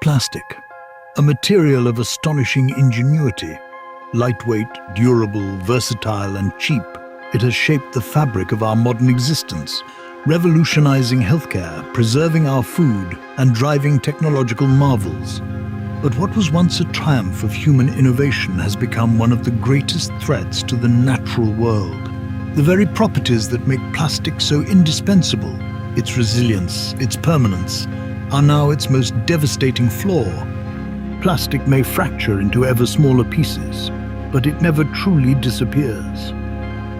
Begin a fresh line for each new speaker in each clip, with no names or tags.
Plastic, a material of astonishing ingenuity. Lightweight, durable, versatile, and cheap, it has shaped the fabric of our modern existence, revolutionizing healthcare, preserving our food, and driving technological marvels. But what was once a triumph of human innovation has become one of the greatest threats to the natural world. The very properties that make plastic so indispensable, its resilience, its permanence, are now its most devastating flaw. Plastic may fracture into ever smaller pieces, but it never truly disappears.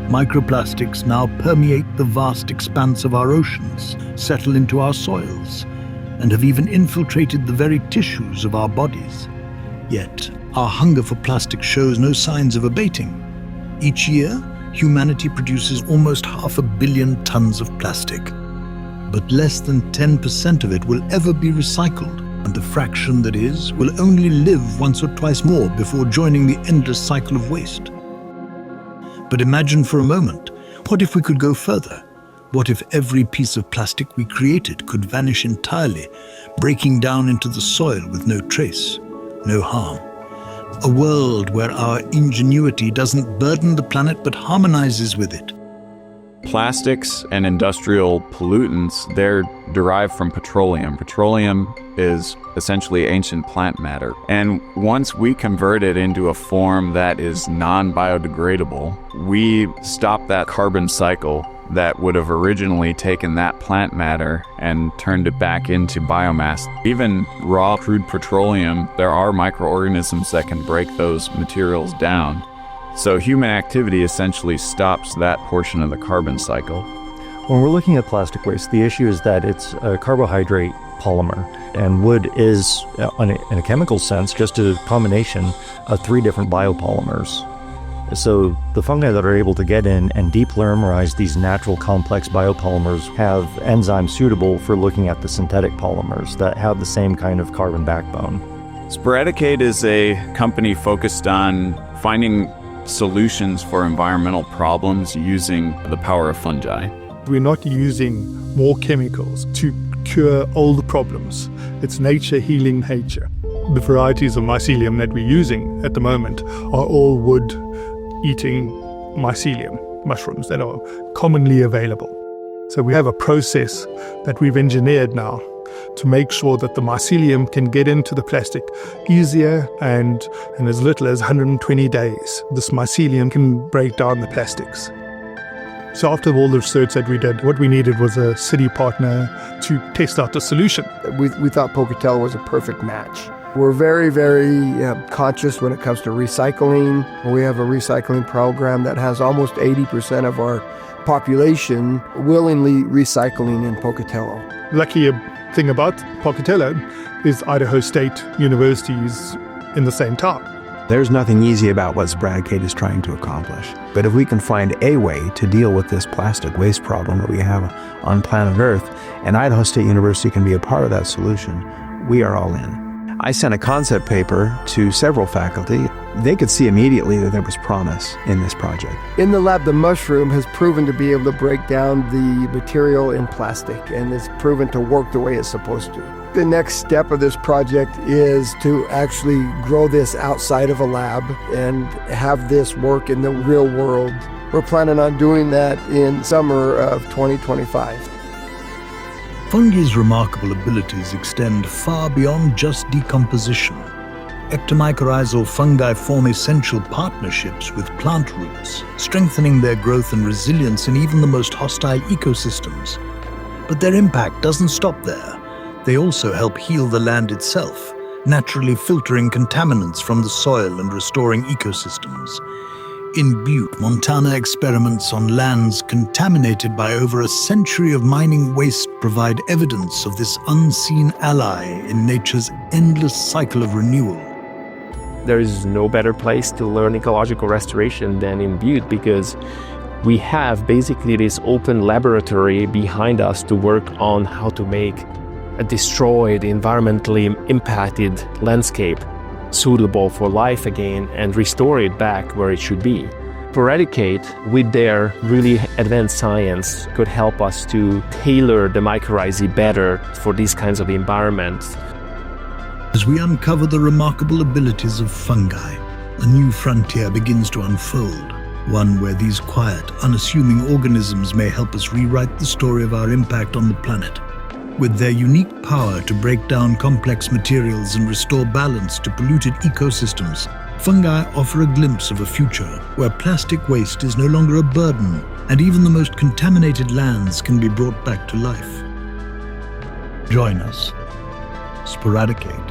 Microplastics now permeate the vast expanse of our oceans, settle into our soils, and have even infiltrated the very tissues of our bodies. Yet, our hunger for plastic shows no signs of abating. Each year, humanity produces almost 500 million tons of plastic. But less than 10% of it will ever be recycled, and the fraction that is will only live once or twice more before joining the endless cycle of waste. But imagine for a moment, what if we could go further? What if every piece of plastic we created could vanish entirely, breaking down into the soil with no trace, no harm? A world where our ingenuity doesn't burden the planet but harmonizes with it.
Plastics and industrial pollutants, they're derived from petroleum. Petroleum is essentially ancient plant matter. And once we convert it into a form that is non-biodegradable, we stop that carbon cycle that would have originally taken that plant matter and turned it back into biomass. Even raw crude petroleum, there are microorganisms that can break those materials down. So human activity essentially stops that portion of the carbon cycle.
When we're looking at plastic waste, the issue is that it's a carbohydrate polymer, and wood is, in a chemical sense, just a combination of 3 different biopolymers. So the fungi that are able to get in and depolymerize these natural complex biopolymers have enzymes suitable for looking at the synthetic polymers that have the same kind of carbon backbone.
Sporadicate is a company focused on finding solutions for environmental problems using the power of fungi.
We're not using more chemicals to cure all the problems. It's nature healing nature. The varieties of mycelium that we're using at the moment are all wood-eating mycelium mushrooms that are commonly available. So we have a process that we've engineered now to make sure that the mycelium can get into the plastic easier, and in as little as 120 days, this mycelium can break down the plastics. So after all the research that we did, what we needed was a city partner to test out the solution.
We thought Pocatello was a perfect match. We're very, very conscious when it comes to recycling. We have a recycling program that has almost 80% of our population willingly recycling in Pocatello.
Lucky thing about Pocatello is Idaho State University is in the same town.
There's nothing easy about what Sporadicate is trying to accomplish. But if we can find a way to deal with this plastic waste problem that we have on planet Earth, and Idaho State University can be a part of that solution, we are all in. I sent a concept paper to several faculty. They could see immediately that there was promise in this project.
In the lab, the mushroom has proven to be able to break down the material in plastic, and it's proven to work the way it's supposed to. The next step of this project is to actually grow this outside of a lab and have this work in the real world. We're planning on doing that in summer of 2025.
Fungi's remarkable abilities extend far beyond just decomposition. Ectomycorrhizal fungi form essential partnerships with plant roots, strengthening their growth and resilience in even the most hostile ecosystems. But their impact doesn't stop there. They also help heal the land itself, naturally filtering contaminants from the soil and restoring ecosystems. In Butte, Montana, experiments on lands contaminated by over a century of mining waste provide evidence of this unseen ally in nature's endless cycle of renewal.
There is no better place to learn ecological restoration than in Butte, because we have basically this open laboratory behind us to work on how to make a destroyed, environmentally impacted landscape suitable for life again and restore it back where it should be. Sporadicate, with their really advanced science, could help us to tailor the mycorrhizae better for these kinds of environments.
As we uncover the remarkable abilities of fungi, a new frontier begins to unfold, one where these quiet, unassuming organisms may help us rewrite the story of our impact on the planet. With their unique power to break down complex materials and restore balance to polluted ecosystems, fungi offer a glimpse of a future where plastic waste is no longer a burden, and even the most contaminated lands can be brought back to life. Join us. Sporadicate.